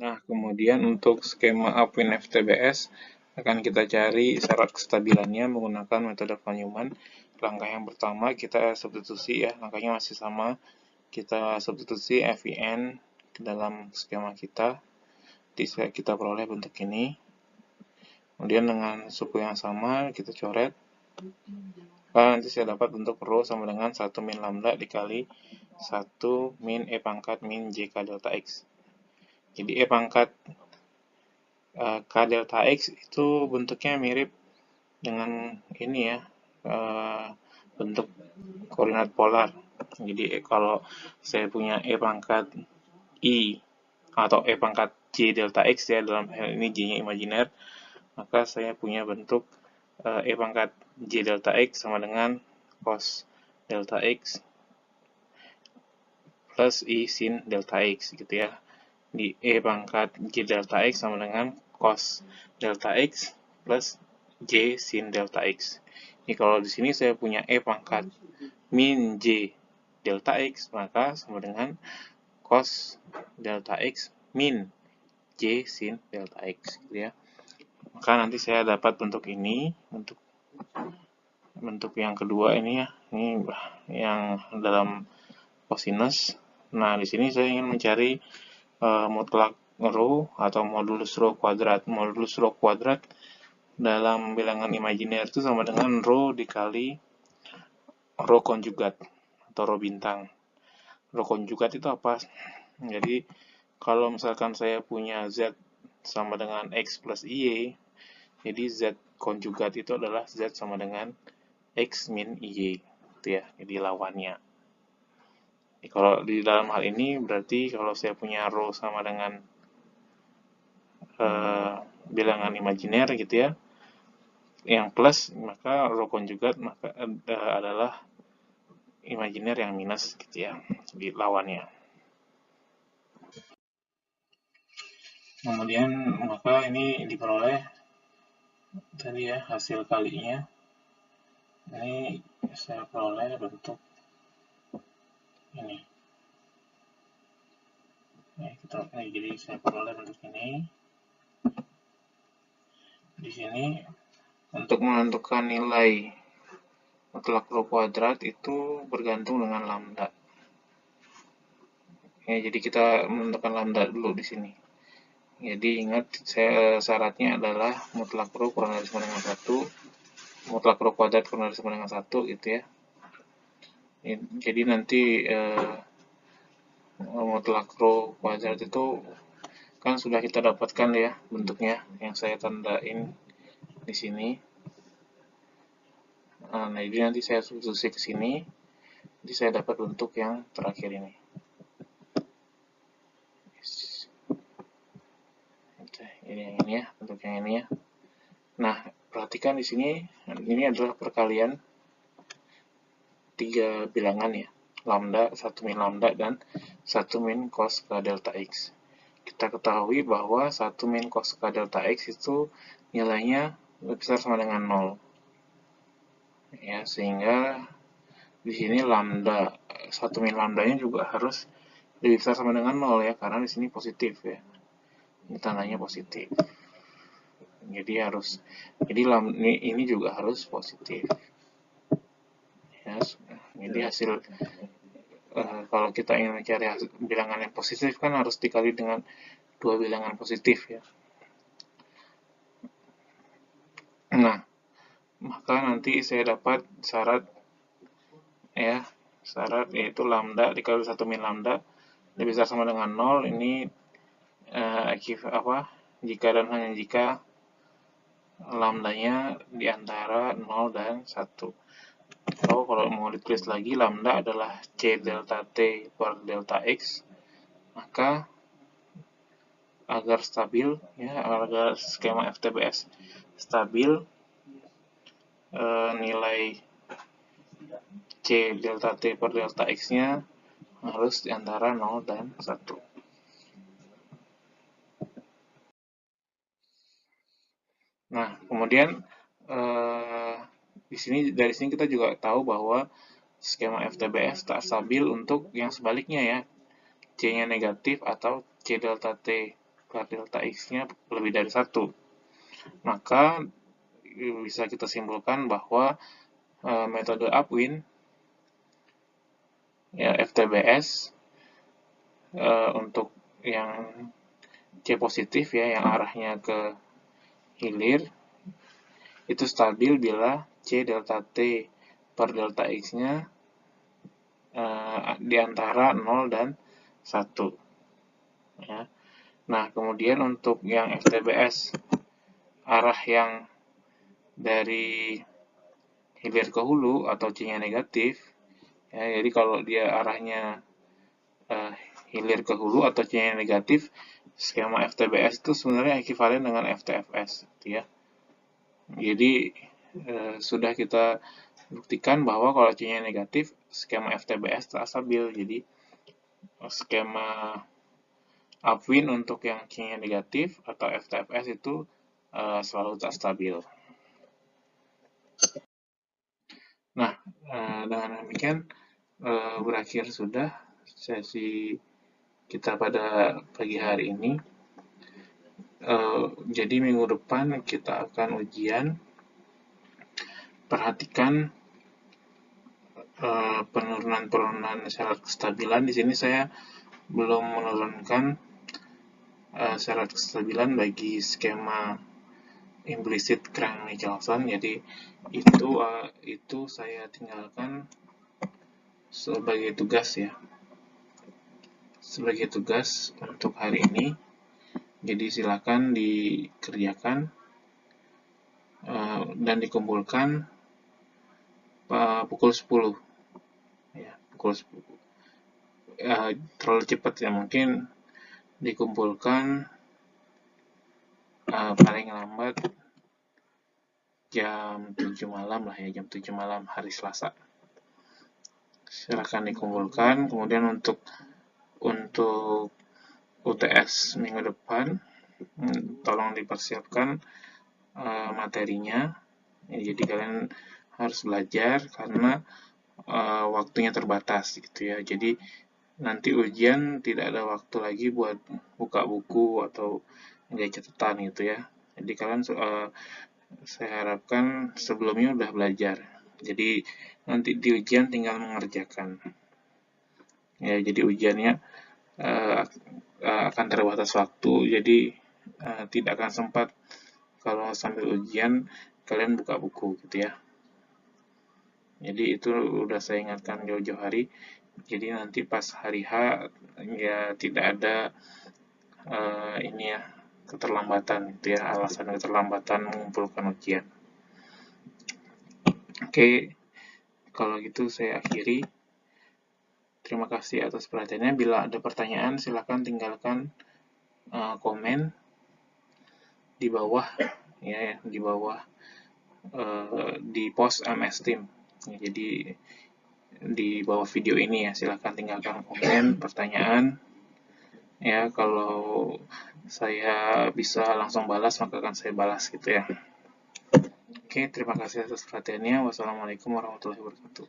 Nah, kemudian untuk skema Upwind FTBS akan kita cari syarat kestabilannya menggunakan metode von Neumann. Langkah yang pertama kita substitusi ya, langkahnya masih sama. Kita substitusi FIN ke dalam skema kita. Kita peroleh bentuk ini. Kemudian dengan suku yang sama kita coret. Nanti saya dapat bentuk rho sama dengan 1 min lambda dikali 1 min E pangkat min JK delta X. Jadi E pangkat K delta X itu bentuknya mirip dengan ini ya, bentuk koordinat polar. Jadi kalau saya punya E pangkat I atau E pangkat J delta X ya, dalam hal ini J-nya imajiner, maka saya punya bentuk E pangkat J delta X sama dengan cos delta X plus I sin delta X gitu ya. Di E pangkat J delta X sama dengan cos delta X plus J sin delta X. Ini kalau di sini saya punya E pangkat min J delta X, maka sama dengan cos delta X min J sin delta X gitu ya. Maka nanti saya dapat bentuk ini, bentuk yang kedua ini ya, ini yang dalam cosinus. Nah, di sini saya ingin mencari mutlak rho atau modulus rho kuadrat. Modulus rho kuadrat dalam bilangan imajiner itu sama dengan rho dikali rho konjugat atau rho bintang. Rho konjugat itu apa? Jadi kalau misalkan saya punya Z sama dengan X plus Y, jadi Z konjugat itu adalah Z sama dengan X min Y, gitu ya, jadi lawannya. Jadi, kalau di dalam hal ini berarti kalau saya punya rho sama dengan bilangan imajiner gitu ya, yang plus, maka rho konjugat maka adalah imajiner yang minus gitu ya, jadi lawannya. Kemudian maka ini diperoleh tadi ya hasil kalinya. Ini saya peroleh bentuk ini. Jadi saya peroleh bentuk ini. Di sini untuk menentukan nilai mutlak rho kuadrat itu bergantung dengan lambda. Ya, jadi kita menentukan lambda dulu di sini. Jadi ingat syaratnya adalah mutlak rho kurang dari sama dengan 1, mutlak rho kuadrat kurang dari sama dengan 1 gitu ya. Jadi nanti mutlak rho kuadrat itu kan sudah kita dapatkan ya bentuknya yang saya tandain di sini. Nah, jadi nanti saya substitusi ke sini, jadi saya dapat bentuk yang terakhir ini. Ini yang ini ya, bentuk yang ini ya. Nah, perhatikan di sini, ini adalah perkalian 3 bilangan ya, lambda, 1 min lambda, dan 1 min cos K delta X. Kita ketahui bahwa 1 min cos K delta X itu nilainya lebih besar sama dengan 0. Ya, sehingga di sini lambda, 1 min lambdanya juga harus lebih besar sama dengan 0 ya, karena di sini positif ya. Ini tandanya positif. Jadi ini juga harus positif. Ya, jadi hasil kalau kita ingin mencari bilangan yang positif kan harus dikali dengan 2 bilangan positif ya. Nah, maka nanti saya dapat syarat yaitu lambda dikali 1 min lambda lebih besar sama dengan 0. Ini jika dan hanya jika lambdanya di antara 0 dan 1. Atau kalau mau ditulis lagi, lambda adalah C delta T per delta X, maka agar stabil ya, agar skema FTBS stabil, nilai C delta T per delta X-nya harus di antara 0 dan 1. Nah, kemudian dari sini kita juga tahu bahwa skema FTBS tak stabil untuk yang sebaliknya ya, C-nya negatif atau C delta T per delta X-nya lebih dari 1. Maka bisa kita simpulkan bahwa metode upwind ya FTBS untuk yang C positif ya, yang arahnya ke hilir, itu stabil bila C delta T per delta X-nya di antara 0 dan 1. Ya. Nah, kemudian untuk yang FTBS, arah yang dari hilir ke hulu atau C-nya negatif, ya, jadi kalau dia arahnya hilir ke hulu atau C-nya negatif, skema FTBS itu sebenarnya ekuivalen dengan FTFS, gitu ya. Jadi sudah kita buktikan bahwa kalau C-nya negatif, skema FTBS tak stabil. Jadi skema upwind untuk yang C-nya negatif atau FTFS itu selalu tak stabil. Nah, dengan demikian berakhir sudah sesi kita pada pagi hari ini. Jadi minggu depan kita akan ujian. Perhatikan penurunan syarat kestabilan. Di sini saya belum menurunkan syarat kestabilan bagi skema implicit Crank-Michelson, jadi itu saya tinggalkan sebagai tugas ya, sebagai tugas untuk hari ini. Jadi silakan dikerjakan dan dikumpulkan pukul 10 ya, pukul 10. Terlalu cepat ya, mungkin dikumpulkan paling lambat jam 7 malam lah ya, jam 7 malam hari Selasa. Silakan dikumpulkan. Kemudian untuk UTS minggu depan, tolong dipersiapkan materinya. Ya, jadi kalian harus belajar karena waktunya terbatas gitu ya. Jadi nanti ujian tidak ada waktu lagi buat buka buku atau nggak catatan gitu ya. Jadi kalian saya harapkan sebelumnya udah belajar. Jadi nanti di ujian tinggal mengerjakan. Ya, jadi ujiannya akan terbatas waktu, jadi tidak akan sempat kalau sambil ujian kalian buka buku gitu ya. Jadi itu udah saya ingatkan jauh-jauh hari. Jadi nanti pas hari H ya tidak ada ini ya, keterlambatan gitu ya, alasan keterlambatan mengumpulkan ujian. Oke, kalau gitu saya akhiri. Terima kasih atas perhatiannya. Bila ada pertanyaan, silakan tinggalkan komen di bawah ya, di bawah di post MS Team. Ya, jadi di bawah video ini ya, silakan tinggalkan komen pertanyaan. Ya, kalau saya bisa langsung balas, maka akan saya balas gitu ya. Oke, terima kasih atas perhatiannya. Wassalamualaikum warahmatullahi wabarakatuh.